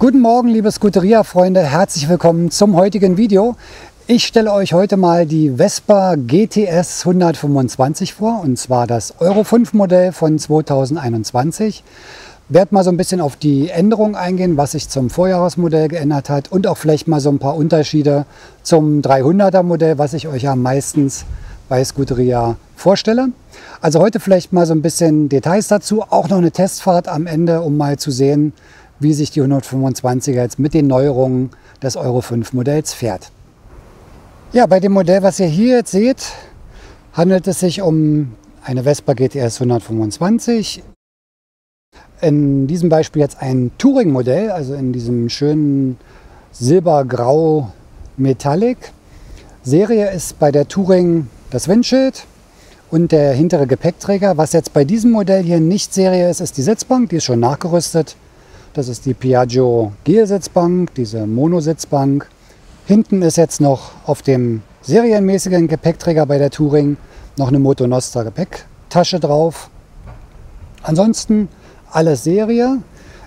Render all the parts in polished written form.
Guten Morgen, liebe Scuderia-Freunde, herzlich willkommen zum heutigen Video. Ich stelle euch heute mal die Vespa GTS 125 vor, und zwar das Euro 5 Modell von 2021. Ich werde mal so ein bisschen auf die Änderungen eingehen, was sich zum Vorjahresmodell geändert hat und auch vielleicht mal so ein paar Unterschiede zum 300er Modell, was ich euch ja meistens bei Scuderia vorstelle. Also heute vielleicht mal so ein bisschen Details dazu, auch noch eine Testfahrt am Ende, um mal zu sehen, wie sich die 125er jetzt mit den Neuerungen des Euro 5 Modells fährt. Ja, bei dem Modell, was ihr hier jetzt seht, handelt es sich um eine Vespa GTS 125. In diesem Beispiel jetzt ein Touring-Modell, also in diesem schönen Silbergrau Metallic. Serie ist bei der Touring das Windschild und der hintere Gepäckträger. Was jetzt bei diesem Modell hier nicht Serie ist, ist die Sitzbank, die ist schon nachgerüstet. Das ist die Piaggio Gel-Sitzbank, diese Mono-Sitzbank. Hinten ist jetzt noch auf dem serienmäßigen Gepäckträger bei der Touring noch eine Moto Nostra Gepäcktasche drauf. Ansonsten alles Serie.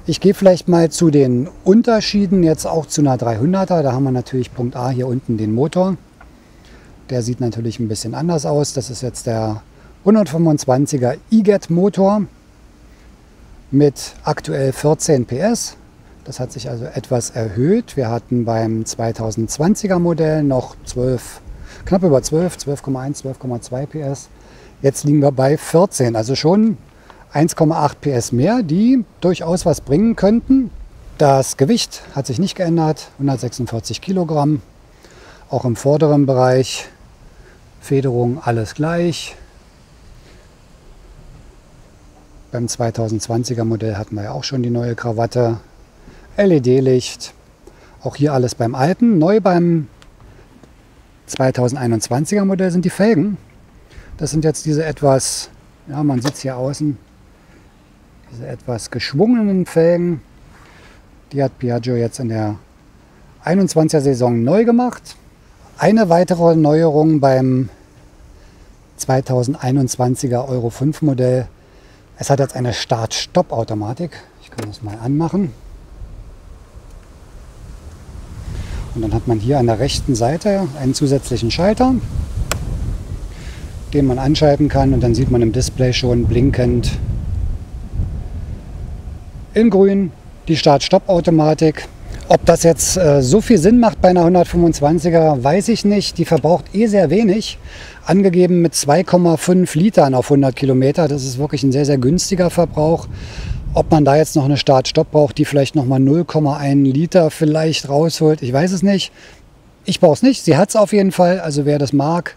Ich gehe vielleicht mal zu den Unterschieden jetzt auch zu einer 300er. Da haben wir natürlich Punkt A hier unten den Motor. Der sieht natürlich ein bisschen anders aus. Das ist jetzt der 125er E-Get Motor mit aktuell 14 PS. Das hat sich also etwas erhöht. Wir hatten beim 2020er Modell noch knapp über 12,1, 12,2 PS. Jetzt liegen wir bei 14, also schon 1,8 PS mehr, die durchaus was bringen könnten. Das Gewicht hat sich nicht geändert, 146 Kilogramm. Auch im vorderen Bereich, Federung alles gleich. Beim 2020er Modell hatten wir ja auch schon die neue Krawatte, LED-Licht, auch hier alles beim alten. Neu beim 2021er Modell sind die Felgen. Das sind jetzt diese etwas, ja, man sieht es hier außen, diese etwas geschwungenen Felgen. Die hat Piaggio jetzt in der 21er Saison neu gemacht. Eine weitere Neuerung beim 2021er Euro 5 Modell. Es hat jetzt eine Start-Stopp-Automatik. Ich kann das mal anmachen. Und dann hat man hier an der rechten Seite einen zusätzlichen Schalter, den man anschalten kann. Und dann sieht man im Display schon blinkend in grün die Start-Stopp-Automatik. Ob das jetzt so viel Sinn macht bei einer 125er, weiß ich nicht. Die verbraucht sehr wenig. Angegeben mit 2,5 Litern auf 100 Kilometer. Das ist wirklich ein sehr, sehr günstiger Verbrauch. Ob man da jetzt noch eine Start-Stopp braucht, die vielleicht nochmal 0,1 Liter vielleicht rausholt, ich weiß es nicht. Ich brauche es nicht. Sie hat es auf jeden Fall. Also wer das mag,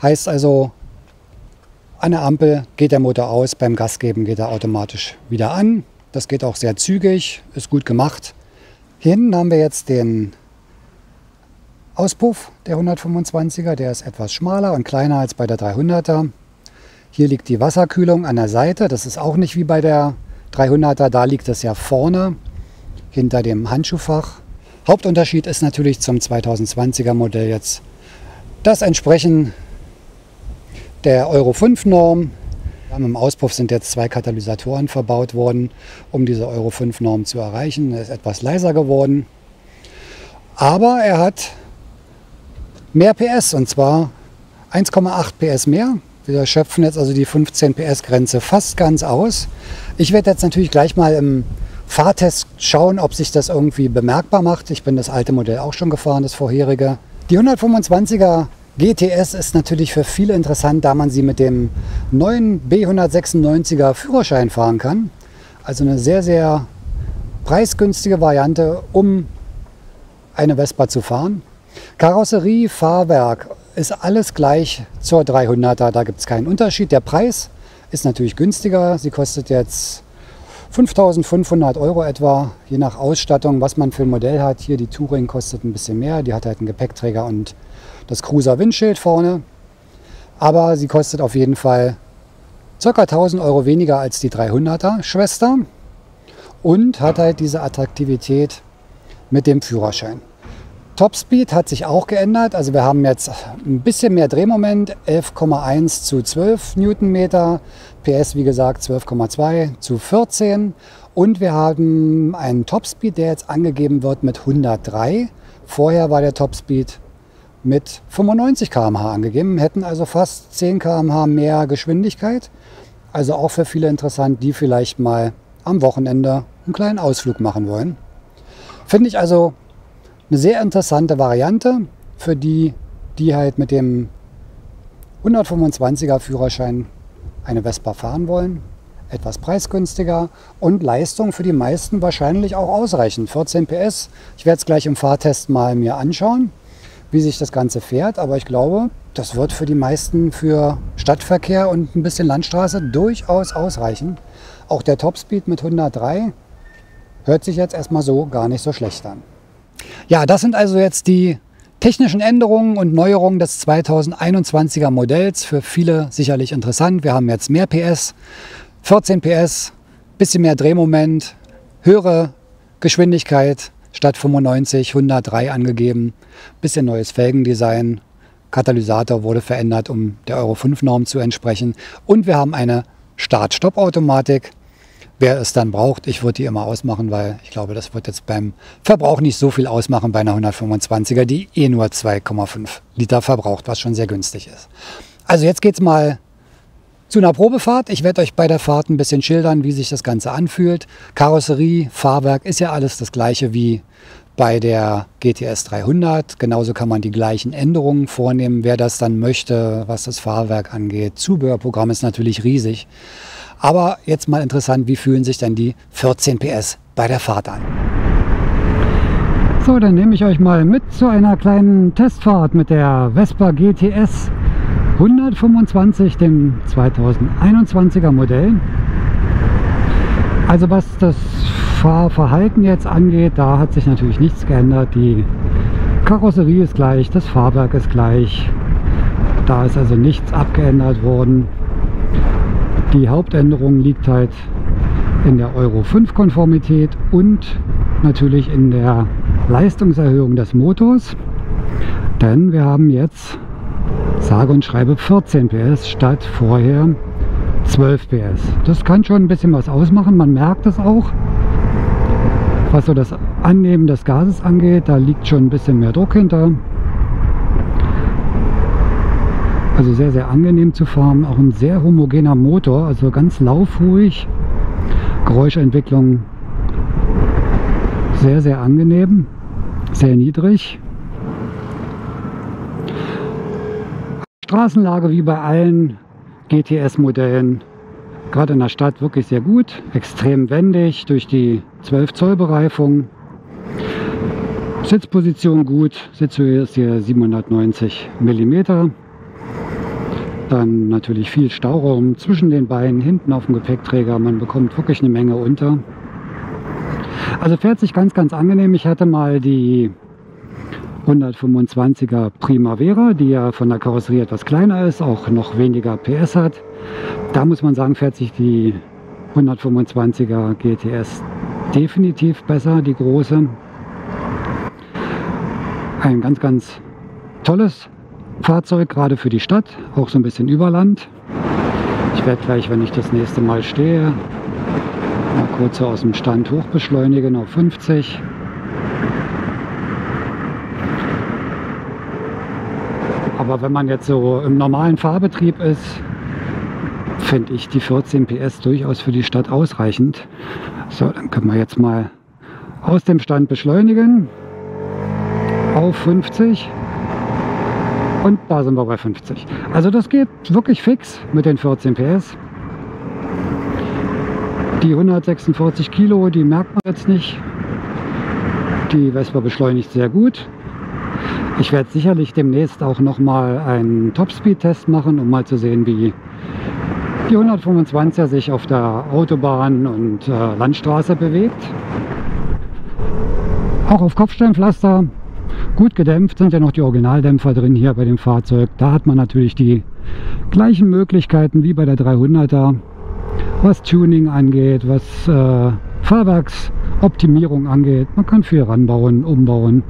heißt also, an der Ampel geht der Motor aus. Beim Gas geben geht er automatisch wieder an. Das geht auch sehr zügig, ist gut gemacht. Hier hinten haben wir jetzt den Auspuff der 125er. Der ist etwas schmaler und kleiner als bei der 300er. Hier liegt die Wasserkühlung an der Seite. Das ist auch nicht wie bei der 300er. Da liegt es ja vorne hinter dem Handschuhfach. Hauptunterschied ist natürlich zum 2020er Modell jetzt das Entsprechen der Euro 5 Norm. Im Auspuff sind jetzt 2 Katalysatoren verbaut worden, um diese Euro 5 Norm zu erreichen. Er ist etwas leiser geworden, aber er hat mehr PS, und zwar 1,8 PS mehr. Wir schöpfen jetzt also die 15 PS Grenze fast ganz aus. Ich werde jetzt natürlich gleich mal im Fahrtest schauen, ob sich das irgendwie bemerkbar macht. Ich bin das alte Modell auch schon gefahren, das vorherige. Die 125er GTS ist natürlich für viele interessant, da man sie mit dem neuen B196er Führerschein fahren kann. Also eine sehr, sehr preisgünstige Variante, um eine Vespa zu fahren. Karosserie, Fahrwerk ist alles gleich zur 300er, da gibt es keinen Unterschied. Der Preis ist natürlich günstiger. Sie kostet jetzt 5.500 € etwa, je nach Ausstattung, was man für ein Modell hat. Hier die Touring kostet ein bisschen mehr, die hat halt einen Gepäckträger und das Cruiser-Windschild vorne. Aber sie kostet auf jeden Fall ca. 1.000 € weniger als die 300er Schwester und hat halt diese Attraktivität mit dem Führerschein. Topspeed hat sich auch geändert. Also wir haben jetzt ein bisschen mehr Drehmoment, 11,1 zu 12 Newtonmeter. PS wie gesagt 12,2 zu 14. Und wir haben einen Topspeed, der jetzt angegeben wird mit 103. Vorher war der Topspeed mit 95 km/h angegeben, hätten also fast 10 km/h mehr Geschwindigkeit. Also auch für viele interessant, die vielleicht mal am Wochenende einen kleinen Ausflug machen wollen. Finde ich also eine sehr interessante Variante für die, die halt mit dem 125er Führerschein eine Vespa fahren wollen. Etwas preisgünstiger und Leistung für die meisten wahrscheinlich auch ausreichend. 14 PS. Ich werde es gleich im Fahrtest mal mir anschauen, wie sich das Ganze fährt. Aber ich glaube, das wird für die meisten für Stadtverkehr und ein bisschen Landstraße durchaus ausreichen. Auch der Topspeed mit 103 hört sich jetzt erstmal so gar nicht so schlecht an. Ja, das sind also jetzt die technischen Änderungen und Neuerungen des 2021er Modells. Für viele sicherlich interessant. Wir haben jetzt mehr PS, 14 PS, bisschen mehr Drehmoment, höhere Geschwindigkeit statt 95, 103 angegeben, bisschen neues Felgendesign, Katalysator wurde verändert, um der Euro 5 Norm zu entsprechen und wir haben eine Start-Stopp-Automatik. Wer es dann braucht, ich würde die immer ausmachen, weil ich glaube, das wird jetzt beim Verbrauch nicht so viel ausmachen bei einer 125er, die eh nur 2,5 Liter verbraucht, was schon sehr günstig ist. Also jetzt geht es mal zu einer Probefahrt. Ich werde euch bei der Fahrt ein bisschen schildern, wie sich das Ganze anfühlt. Karosserie, Fahrwerk ist ja alles das gleiche wie bei der GTS 300. Genauso kann man die gleichen Änderungen vornehmen, wer das dann möchte, was das Fahrwerk angeht. Zubehörprogramm ist natürlich riesig. Aber jetzt mal interessant, wie fühlen sich denn die 14 PS bei der Fahrt an? So, dann nehme ich euch mal mit zu einer kleinen Testfahrt mit der Vespa GTS 125, dem 2021er Modell. Also was das Fahrverhalten jetzt angeht, da hat sich natürlich nichts geändert. Die Karosserie ist gleich, das Fahrwerk ist gleich. Da ist also nichts abgeändert worden. Die Hauptänderung liegt halt in der Euro 5 Konformität und natürlich in der Leistungserhöhung des Motors. Denn wir haben jetzt sage und schreibe 14 PS statt vorher 12 PS. Das kann schon ein bisschen was ausmachen, man merkt es auch. Was so das Annehmen des Gases angeht, da liegt schon ein bisschen mehr Druck hinter. Also sehr, sehr angenehm zu fahren, auch ein sehr homogener Motor, also ganz laufruhig. Geräuschentwicklung sehr, sehr angenehm, sehr niedrig. Straßenlage wie bei allen GTS-Modellen, gerade in der Stadt wirklich sehr gut, extrem wendig durch die 12 Zoll Bereifung. Sitzposition gut, Sitzhöhe ist hier 790 mm. Dann natürlich viel Stauraum zwischen den Beinen, hinten auf dem Gepäckträger, man bekommt wirklich eine Menge unter. Also fährt sich ganz, ganz angenehm. Ich hatte mal die 125er Primavera, die ja von der Karosserie etwas kleiner ist, auch noch weniger PS hat. Da muss man sagen, fährt sich die 125er GTS definitiv besser, die große. Ein ganz, ganz tolles Fahrzeug, gerade für die Stadt, auch so ein bisschen Überland. Ich werde gleich, wenn ich das nächste Mal stehe, mal kurz so aus dem Stand hoch beschleunigen auf 50. Aber wenn man jetzt so im normalen Fahrbetrieb ist, finde ich die 14 PS durchaus für die Stadt ausreichend. So, dann können wir jetzt mal aus dem Stand beschleunigen auf 50 und da sind wir bei 50. Also das geht wirklich fix mit den 14 PS. Die 146 Kilo, die merkt man jetzt nicht. Die Vespa beschleunigt sehr gut. Ich werde sicherlich demnächst auch noch mal einen Topspeed-Test machen, um mal zu sehen, wie die 125er sich auf der Autobahn und Landstraße bewegt. Auch auf Kopfsteinpflaster gut gedämpft, sind ja noch die Originaldämpfer drin hier bei dem Fahrzeug. Da hat man natürlich die gleichen Möglichkeiten wie bei der 300er, was Tuning angeht, was Fahrwerksoptimierung angeht. Man kann viel ranbauen, umbauen.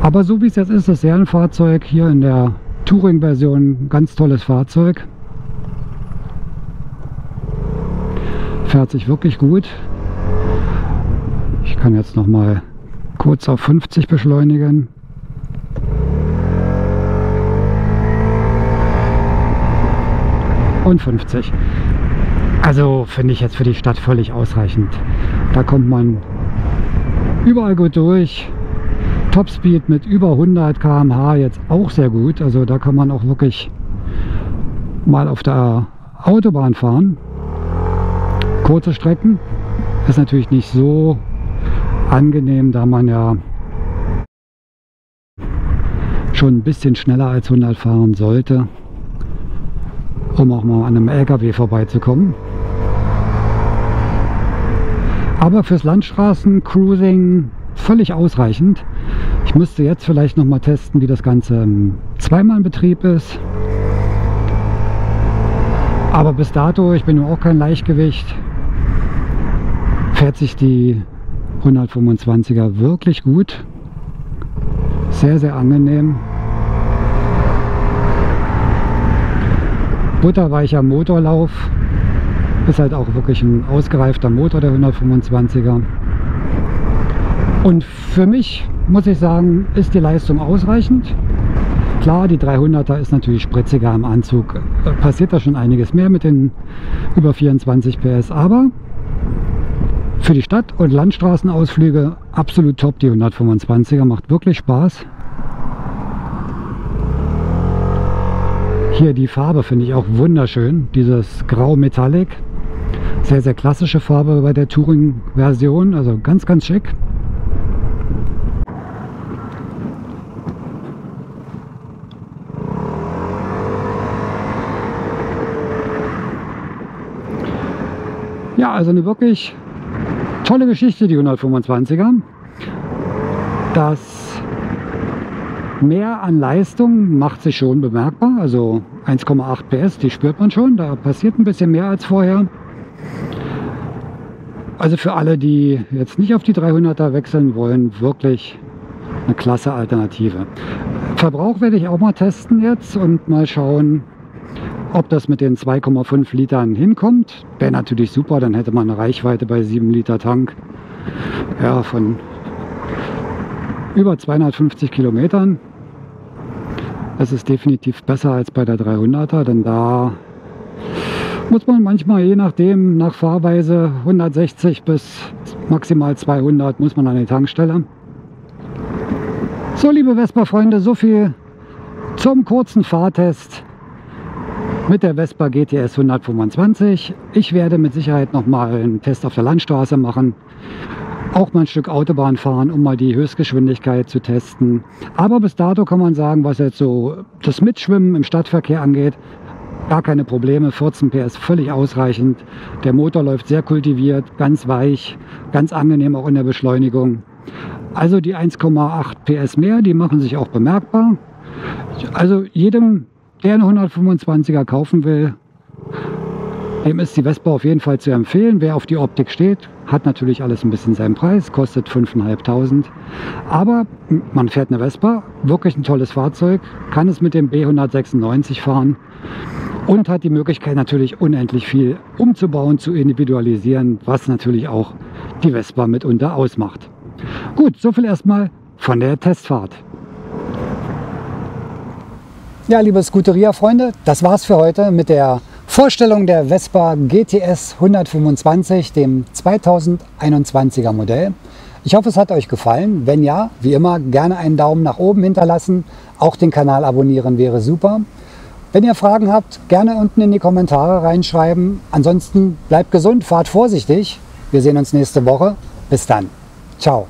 Aber so wie es jetzt ist, das Serienfahrzeug hier in der Touring-Version, ganz tolles Fahrzeug. Fährt sich wirklich gut. Ich kann jetzt noch mal kurz auf 50 beschleunigen. Und 50. Also finde ich jetzt für die Stadt völlig ausreichend. Da kommt man überall gut durch. Topspeed mit über 100 km/h jetzt auch sehr gut. Also da kann man auch wirklich mal auf der Autobahn fahren. Kurze Strecken ist natürlich nicht so angenehm, da man ja schon ein bisschen schneller als 100 fahren sollte, um auch mal an einem LKW vorbeizukommen. Aber fürs Landstraßen-Cruising völlig ausreichend. Ich müsste jetzt vielleicht noch mal testen, wie das Ganze im Zweimann-Betrieb ist. Aber bis dato, ich bin nur auch kein Leichtgewicht, fährt sich die 125er wirklich gut. Sehr, sehr angenehm. Butterweicher Motorlauf. Ist halt auch wirklich ein ausgereifter Motor, der 125er. Und für mich, muss ich sagen, ist die Leistung ausreichend. Klar, die 300er ist natürlich spritziger im Anzug. Passiert da schon einiges mehr mit den über 24 PS. Aber für die Stadt- und Landstraßenausflüge absolut top. Die 125er macht wirklich Spaß. Hier die Farbe finde ich auch wunderschön. Dieses Grau Metallic. Sehr, sehr klassische Farbe bei der Touring-Version. Also ganz, ganz schick. Ja, also eine wirklich tolle Geschichte, die 125er. Das Mehr an Leistung macht sich schon bemerkbar. Also 1,8 PS, die spürt man schon. Da passiert ein bisschen mehr als vorher. Also für alle, die jetzt nicht auf die 300er wechseln wollen, wirklich eine klasse Alternative. Verbrauch werde ich auch mal testen jetzt und mal schauen, ob das mit den 2,5 Litern hinkommt. Wäre natürlich super, dann hätte man eine Reichweite bei 7 Liter Tank, ja, von über 250 Kilometern. Das ist definitiv besser als bei der 300er, denn da muss man manchmal, je nachdem, nach Fahrweise 160 bis maximal 200 muss man an die Tankstelle. So, liebe Vespa-Freunde, so viel zum kurzen Fahrtest mit der Vespa GTS 125. Ich werde mit Sicherheit noch mal einen Test auf der Landstraße machen. Auch mal ein Stück Autobahn fahren, um mal die Höchstgeschwindigkeit zu testen. Aber bis dato kann man sagen, was jetzt so das Mitschwimmen im Stadtverkehr angeht, gar keine Probleme. 14 PS völlig ausreichend. Der Motor läuft sehr kultiviert, ganz weich, ganz angenehm auch in der Beschleunigung. Also die 1,8 PS mehr, die machen sich auch bemerkbar. Also jedem, der eine 125er kaufen will, dem ist die Vespa auf jeden Fall zu empfehlen. Wer auf die Optik steht, hat natürlich alles ein bisschen seinen Preis, kostet 5.500. Aber man fährt eine Vespa, wirklich ein tolles Fahrzeug, kann es mit dem B196 fahren und hat die Möglichkeit natürlich unendlich viel umzubauen, zu individualisieren, was natürlich auch die Vespa mitunter ausmacht. Gut, so viel erstmal von der Testfahrt. Ja, liebe Scuderia-Freunde, das war's für heute mit der Vorstellung der Vespa GTS 125, dem 2021er Modell. Ich hoffe, es hat euch gefallen. Wenn ja, wie immer, gerne einen Daumen nach oben hinterlassen. Auch den Kanal abonnieren wäre super. Wenn ihr Fragen habt, gerne unten in die Kommentare reinschreiben. Ansonsten bleibt gesund, fahrt vorsichtig. Wir sehen uns nächste Woche. Bis dann. Ciao.